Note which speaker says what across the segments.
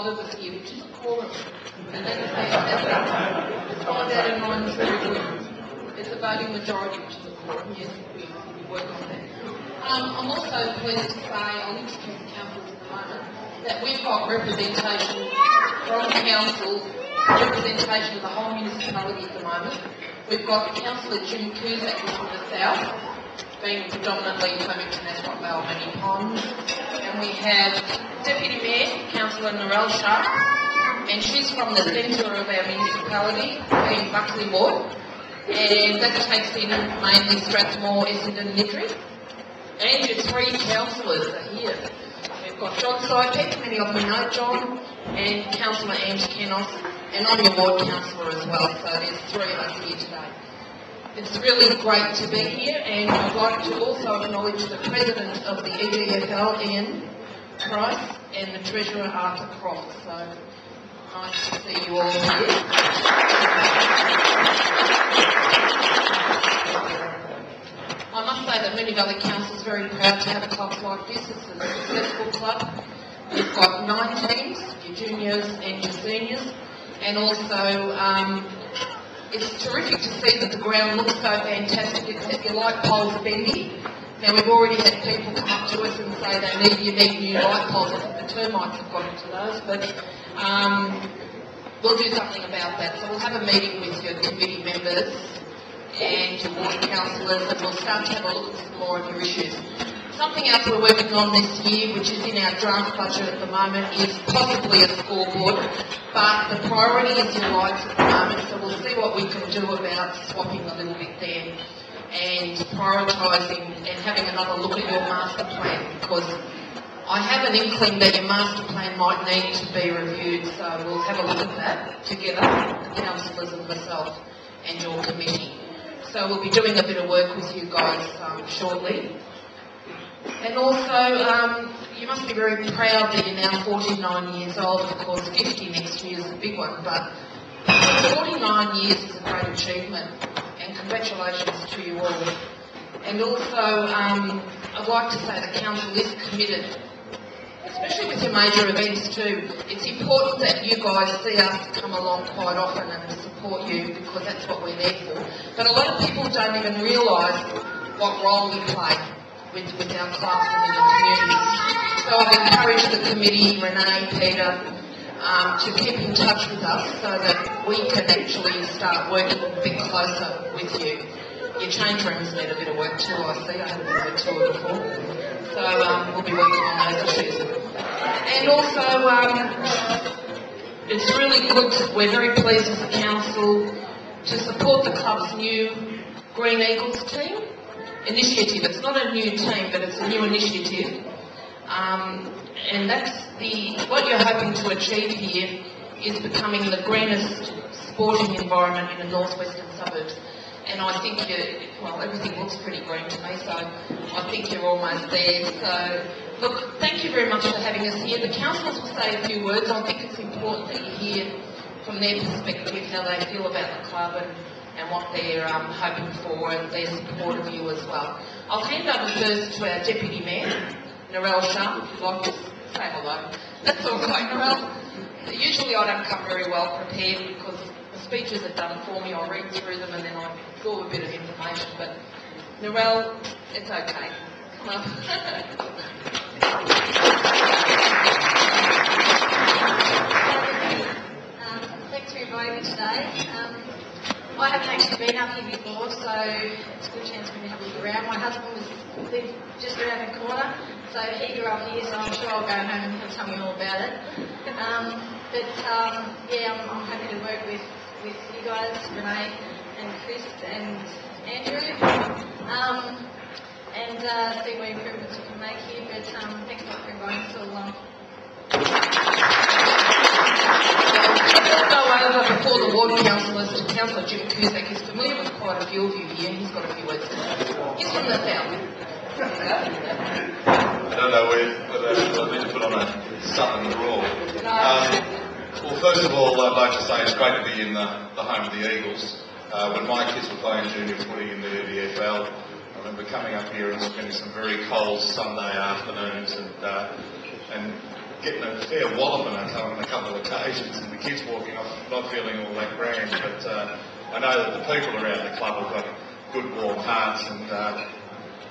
Speaker 1: of us here, which is a quorum. And then let's find out in mine's very good. It's a voting majority, which is a quorum. Yes, we work on that. I'm also pleased to say, I'll introduce the councils at the moment, that we've got representation from council, representation of the whole municipality at the moment. We've got Councillor Jim Cusack from the south, being predominantly Flemington, Ascot, Vale, Many Ponds. And we have Deputy Mayor, Councillor Narelle Shah, and she's from the centre of our municipality, being Buckley Ward. And that takes in mainly Strathmore, Essendon, Niddry. And your three councillors are here. We've got John Sypek, many of you know John, and Councillor Ange Kenos, and I'm your ward councillor as well, so there's three of us here today. It's really great to be here, and I'd like to also acknowledge the President of the EDFL, Ian Price, and the Treasurer, Arthur Croft, so nice to see you all here. I must say that many other councils are very proud to have clubs like this. It's a successful club. We've got 9 teams, your juniors and your seniors, and also it's terrific to see that the ground looks so fantastic, except your light poles are bendy. Now we've already had people come up to us and say you need new light poles. I think the termites have got into those, but we'll do something about that. So we'll have a meeting with your committee members and your ward councillors, and we'll start to have a look at some more of your issues. Something else we're working on this year, which is in our draft budget at the moment, is possibly a scoreboard, but the priority is your lights at the moment, so we'll see what we can do about swapping a little bit there and prioritising and having another look at your master plan, because I have an inkling that your master plan might need to be reviewed, so we'll have a look at that together, the councillors and myself and your committee. So we'll be doing a bit of work with you guys shortly. And also, you must be very proud that you're now 49 years old. Of course, 50 next year is a big one, but 49 years is a great achievement, and congratulations to you all. And also, I'd like to say the council is committed, especially with your major events too. It's important that you guys see us come along quite often and support you, because that's what we're there for. But a lot of people don't even realise what role we play with our clubs within the community. So I've encouraged the committee, Renee, Peter, to keep in touch with us so that we can actually start working a bit closer with you. Your change rooms need a bit of work too, I see. I haven't been a tour before. So we'll be working on those issues. And also, it's really good, we're very pleased as a council to support the club's new Green Eagles team initiative. It's not a new team, but it's a new initiative. And that's what you're hoping to achieve here is becoming the greenest sporting environment in the northwestern suburbs. And I think everything looks pretty green to me, so I think you're almost there. So, look, thank you very much for having us here. The councillors will say a few words. I think it's important that you hear from their perspective how they feel about the club and what they're hoping for, and their support of you as well. I'll hand over first to our Deputy Mayor, Narelle Shah, if you'd like to say hello. That's all right, Narelle. Usually I don't come very well prepared because the speeches are done for me. I read through them and then I absorb a bit of information, but Narelle, it's okay. Come on.
Speaker 2: Thanks for inviting me today. I haven't actually been up here before, so it's a good chance for me to have a look around. My husband lived just around the corner, so he grew up here, so I'm sure I'll go home and he'll tell me all about it. Yeah, I'm happy to work with you guys, Renee and Chris and Andrew, and see what improvements we can make here. But thanks a lot for inviting us all along.
Speaker 1: Let's go over before the ward councillors to Councillor Jim Cusack. He's familiar with quite a few of you here. He's got a few words to say. He's from the south.
Speaker 3: I don't know whether I need to put on a southern drawl. Well, first of all, I'd like to say it's great to be in the home of the Eagles. When my kids were playing junior footy in the EDFL, I remember coming up here and spending some very cold Sunday afternoons and getting a fair walloping on a couple of occasions, and the kids walking off not feeling all that grand. But I know that the people around the club have got good warm hearts and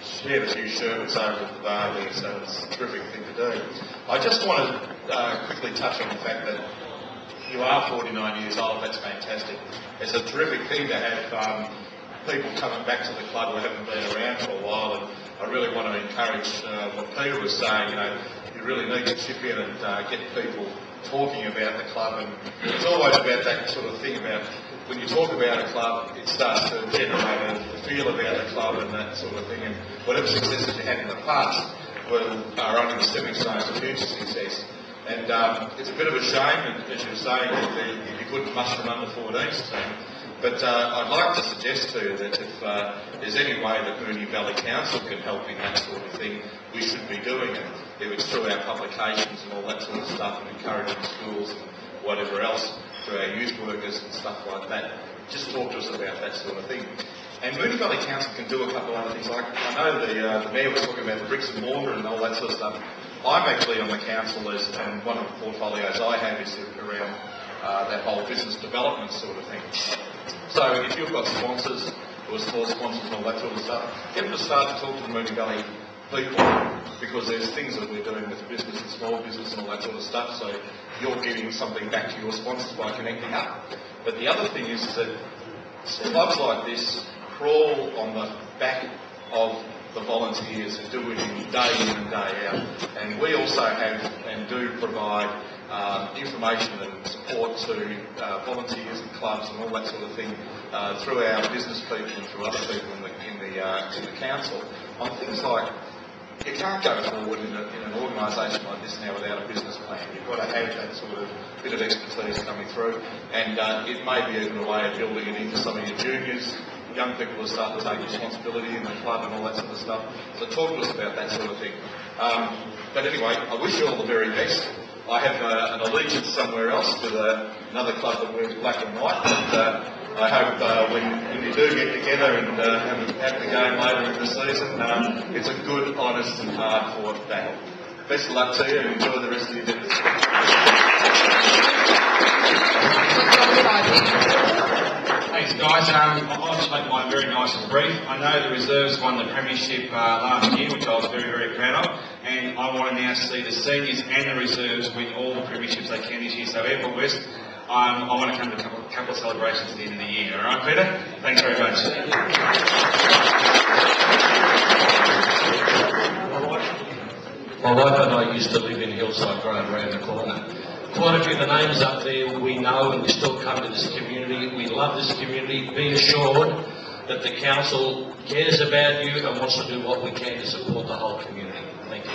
Speaker 3: shared a few sherbets over at the bar there, so it's a terrific thing to do. I just want to quickly touch on the fact that you are 49 years old. That's fantastic. It's a terrific thing to have people coming back to the club who haven't been around for a while, and I really want to encourage what Peter was saying. You know, you really need to chip in and get people talking about the club, and it's always about that sort of thing about when you talk about a club, it starts to generate a feel about the club and that sort of thing, and whatever successes you had in the past are only the stepping stones to future success. And it's a bit of a shame, as you were saying, that you couldn't muster an under 14s team. But I'd like to suggest to you that if there's any way that Moonee Valley Council can help in that sort of thing, we should be doing it. If it's through our publications and all that sort of stuff, and encouraging schools and whatever else, through our youth workers and stuff like that, just talk to us about that sort of thing. And Moonee Valley Council can do a couple of other things. Like I know the Mayor was talking about the bricks and mortar and all that sort of stuff. I'm actually on the council and one of the portfolios I have is around that whole business development sort of thing. So if you've got sponsors or sports sponsors and all that sort of stuff, get them to start to talk to the Moonee Valley people, because there's things that we're doing with business and small business and all that sort of stuff, so you're giving something back to your sponsors by connecting up. But the other thing is that clubs like this crawl on the back of the volunteers who do it day in and day out, and we also have and do provide information and support to volunteers and clubs and all that sort of thing through our business people and through other people in the council on things like you can't go forward in an organisation like this now without a business plan. You've got to have that sort of bit of expertise coming through, and it may be even a way of building it into some of your juniors. Young people will start to take responsibility in the club and all that sort of stuff. So talk to us about that sort of thing. But anyway, I wish you all the very best. I have an allegiance somewhere else to another club that wears black and white. And, I hope when you do get together and have the game later in the season, it's a good, honest and hard-fought battle. Best of luck to you and enjoy the rest of your dinners.
Speaker 4: Thanks, guys. I'll just make mine very nice and brief. I know the reserves won the premiership last year, which I was very, very proud of, and I want to now see the seniors and the reserves win all the premierships they can this year. So Airport West, I want to come to a couple of celebrations at the end of the year. All right, Peter? Thanks very much.
Speaker 5: My wife and I used to live in Hillside Grove around the corner. Quite a few of the names up there we know, and we still come to this community. We love this community. Be assured that the council cares about you and wants to do what we can to support the whole community. Thank you.